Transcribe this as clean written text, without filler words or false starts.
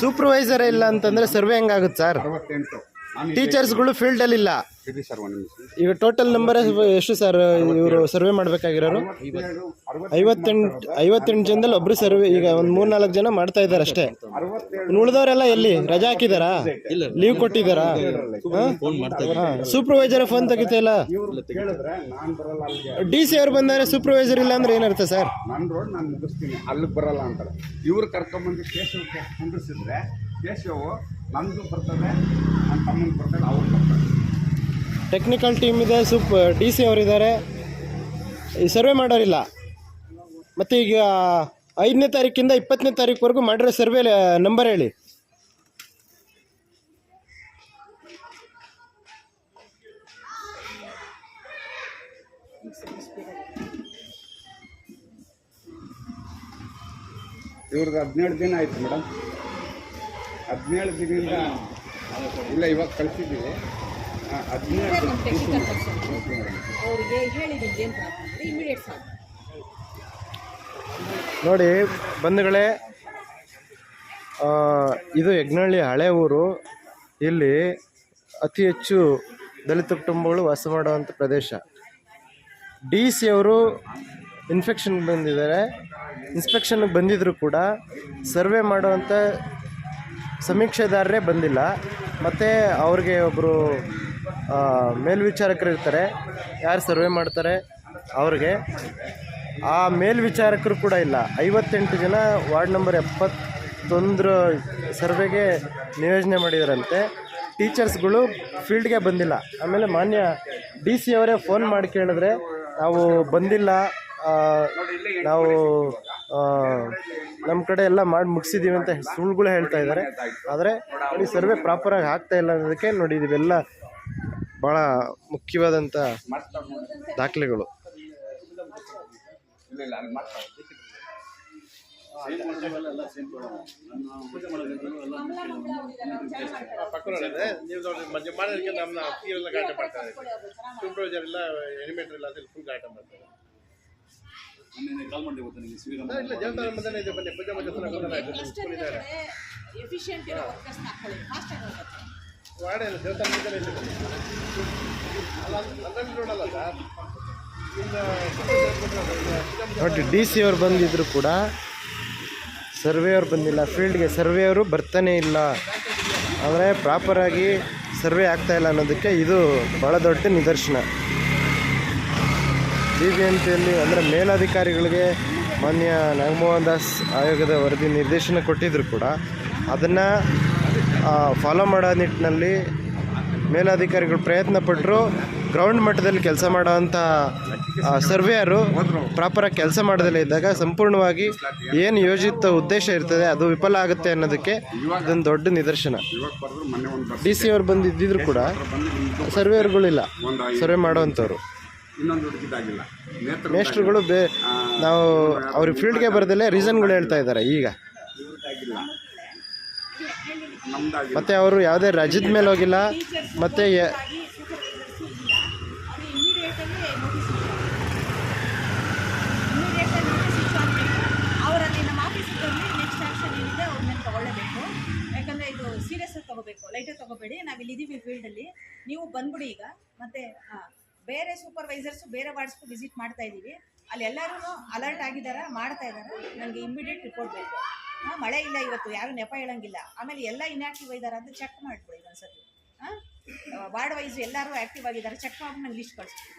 Supervisor ಇಲ್ಲ ಅಂತಂದ್ರೆ survey ಹೆಂಗಾಗುತ್ತೆ sir? ಟೀಚರ್ಸ್ಗಳು ಫೀಲ್ಡ್ ಅಲ್ಲಿ ಇಲ್ಲ. ಈಗ ಟೋಟಲ್ ನಂಬರ್ ಎಷ್ಟು ಸರ್ ಇವರು ಸರ್ವೆ ಮಾಡ್ಬೇಕಾಗಿರೋರು? 58 ಜನದಲ್ಲಿ ಒಬ್ರು ಸರ್ವೆ. ಈಗ ಒಂದು 3-4 ಜನ ಮಾಡ್ತಾ ಇದ್ದಾರೆ ಅಷ್ಟೇ. ಉಳಿದವರೆಲ್ಲ ಎಲ್ಲಿ? ರಜಾ ಹಾಕಿದಾರಾ? ಲೀವ್ ಕೊಟ್ಟಿದ್ದಾರಾ? ಸೂಪರ್ವೈಸರ್ ಫೋನ್ ತೆಗಿತಾ ಇಲ್ಲ. DC ಅವ್ರು ಬಂದರೆ ಸೂಪರ್ವೈಸರ್ ಇಲ್ಲ ಅಂದ್ರೆ ಏನರ್ಥ ಸರ್? ನನ್ನ ರೋಡ್ ನಾನು ಮುಗಿಸ್ತೀನಿ, ಅಲ್ಲಿಗೆ ಬರಲ್ಲ ಅಂತಾರೆ. ಇವ್ರು ಕರ್ಕೊಂಬಂದು ಕೇಶವಕ್ಕೆ ಕುಂಡಿಸಿದ್ರೆ ಕೇಶವು ನಮ್ಮದು ಬರ್ತದೆ, ನನ್ನ ತಮ್ಮನ ಬರ್ತದೆ, ಅವ್ರು ಬರ್ತಾರೆ. ಟೆಕ್ನಿಕಲ್ ಟೀಮ್ ಇದೆ, DC ಅವರಿದ್ದಾರೆ, ಈ ಸರ್ವೆ ಮಾಡೋರಿಲ್ಲ. ಮತ್ತು ಈಗ 5ನೇ ತಾರೀಕಿಂದ 20ನೇ ತಾರೀಕುವರೆಗೂ ಮಾಡಿರೋ ಸರ್ವೆ ನಂಬರ್ ಹೇಳಿ. ಇವ್ರದ್ದು 17 ದಿನ ಆಯಿತು ಮೇಡಮ್. 17 ದಿನದಿಂದ ಇಲ್ಲ, ಇವಾಗ ಕಳಿಸಿದ್ದೀವಿ. 17 ನೋಡಿ ಬಂಧುಗಳೇ, ಇದು ಯಗ್ನಹಳ್ಳಿ ಹಳೆ ಊರು. ಇಲ್ಲಿ ಅತಿ ಹೆಚ್ಚು ದಲಿತ ಕುಟುಂಬಗಳು ವಾಸ ಮಾಡುವಂಥ ಪ್ರದೇಶ. DC ಅವರು ಇನ್ಸ್ಪೆಕ್ಷನ್ಗೆ ಬಂದಿದ್ದರೂ ಕೂಡ ಸರ್ವೆ ಮಾಡುವಂಥ ಸಮೀಕ್ಷೆದಾರರೇ ಬಂದಿಲ್ಲ. ಮತ್ತು ಅವ್ರಿಗೆ ಒಬ್ಬರು ಮೇಲ್ವಿಚಾರಕರು ಇರ್ತಾರೆ, ಯಾರು ಸರ್ವೆ ಮಾಡ್ತಾರೆ ಅವ್ರಿಗೆ. ಆ ಮೇಲ್ವಿಚಾರಕರು ಕೂಡ ಇಲ್ಲ. 58 ಜನ ವಾರ್ಡ್ ನಂಬರ್ 71 ಸರ್ವೆಗೆ ನಿಯೋಜನೆ ಮಾಡಿದಾರಂತೆ. ಟೀಚರ್ಸ್ಗಳು ಫೀಲ್ಡ್ಗೆ ಬಂದಿಲ್ಲ. ಆಮೇಲೆ ಮಾನ್ಯ DC ಅವರೇ ಫೋನ್ ಮಾಡಿ ಕೇಳಿದ್ರೆ ನಾವು ಬಂದಿಲ್ಲ, ನಾವು ನಮ್ಮ ಕಡೆ ಎಲ್ಲ ಮಾಡಿ ಮುಗಿಸಿದ್ದೀವಿ ಅಂತ ಸುಳ್ಳುಗಳು ಹೇಳ್ತಾ ಇದ್ದಾರೆ. ಆದರೆ ನೋಡಿ, ಸರ್ವೆ ಪ್ರಾಪರಾಗಿ ಆಗ್ತಾ ಇಲ್ಲ ಅನ್ನೋದಕ್ಕೆ ನೋಡಿ ಇವೆಲ್ಲ ಭಾಳ ಮುಖ್ಯವಾದಂಥ ದಾಖಲೆಗಳು. ನೋಡಿ DC ಅವ್ರು ಬಂದಿದ್ರು ಕೂಡ ಸರ್ವೇಯವ್ರು ಬಂದಿಲ್ಲ ಫೀಲ್ಡ್ಗೆ. ಸರ್ವೇಯವರು ಬರ್ತಾನೆ ಇಲ್ಲ ಅಂದರೆ ಪ್ರಾಪರಾಗಿ ಸರ್ವೆ ಆಗ್ತಾಯಿಲ್ಲ ಅನ್ನೋದಕ್ಕೆ ಇದು ಭಾಳ ದೊಡ್ಡ ನಿದರ್ಶನ. BBMPಯಲ್ಲಿ ಅಂದರೆ ಮೇಲಧಿಕಾರಿಗಳಿಗೆ ಮಾನ್ಯ ನಾಗಮೋಹನ್ ದಾಸ್ ಆಯೋಗದ ವರದಿ ನಿರ್ದೇಶನ ಕೊಟ್ಟಿದ್ರು ಕೂಡ ಅದನ್ನು ಫಾಲೋ ಮಾಡೋ ನಿಟ್ಟಿನಲ್ಲಿ ಮೇಲಧಿಕಾರಿಗಳು ಪ್ರಯತ್ನ ಪಟ್ಟರು. ಗ್ರೌಂಡ್ ಮಟ್ಟದಲ್ಲಿ ಕೆಲಸ ಮಾಡೋವಂಥ ಸರ್ವೇಯರು ಪ್ರಾಪರಾಗಿ ಕೆಲಸ ಮಾಡೋದಲ್ಲೇ ಇದ್ದಾಗ ಸಂಪೂರ್ಣವಾಗಿ ಏನು ಯೋಜಿತ ಉದ್ದೇಶ ಇರ್ತದೆ ಅದು ವಿಫಲ ಆಗುತ್ತೆ ಅನ್ನೋದಕ್ಕೆ ಇದೊಂದು ದೊಡ್ಡ ನಿದರ್ಶನ. DC ಅವ್ರು ಬಂದಿದ್ದಿದ್ರು ಕೂಡ ಸರ್ವೇಯರ್ಗಳಿಲ್ಲ ಸರ್ವೆ ಮಾಡೋವಂಥವ್ರು. ಮೇಸ್ಟ್ರುಗಳು ನಾವು ಅವ್ರಿಗೆ ಫೀಲ್ಡ್ಗೆ ಬರೋದಲ್ಲೇ ರೀಸನ್ಗಳು ಹೇಳ್ತಾ ಇದ್ದಾರೆ ಈಗ. ಮತ್ತು ಅವರು ಯಾವುದೇ ರಜದ ಮೇಲೆ ಹೋಗಿಲ್ಲ. ಮತ್ತು ಯಾಕಂದರೆ ಇದು ಸೀರಿಯಸ್ ಆಗಿ ತಗೋಬೇಕು, ಲೈಟಾಗಿ ತಗೋಬೇಡಿ. ನಾವಿಲ್ಲಿ ಇದ್ದೀವಿ ಫೀಲ್ಡಲ್ಲಿ, ನೀವು ಬಂದ್ಬಿಡಿ ಈಗ. ಮತ್ತು ಬೇರೆ ಸೂಪರ್ವೈಸರ್ಸು ಬೇರೆ ವಾರ್ಡ್ಸ್ಗೂ ವಿಸಿಟ್ ಮಾಡ್ತಾ ಇದ್ದೀವಿ. ಅಲ್ಲಿ ಎಲ್ಲರೂ ಅಲರ್ಟ್ ಆಗಿದ್ದಾರೆ, ಮಾಡ್ತಾ ಇದ್ದಾರೆ. ನನಗೆ ಇಮ್ಮಿಡಿಯೇಟ್ ರಿಪೋರ್ಟ್ ಬೇಕು. ಮಳೆ ಇಲ್ಲ ಇವತ್ತು, ಯಾರು ನೆಪ ಹೇಳಂಗಿಲ್ಲ. ಆಮೇಲೆ ಎಲ್ಲ ಇನ್ಆಕ್ಟಿವ್ ಇದ್ದಾರೆ ಅಂತ ಚೆಕ್ ಮಾಡಿಬಿಡಿ ಒಂದ್ಸತಿ. ವಾರ್ಡ್ ವೈಸ್ ಎಲ್ಲರೂ ಆ್ಯಕ್ಟಿವ್ ಆಗಿದ್ದಾರೆ, ಚೆಕ್ ಮಾಡಿ ನಂಗೆ ಲಿಸ್ಟ್ ಕಳಿಸ್ತೀವಿ.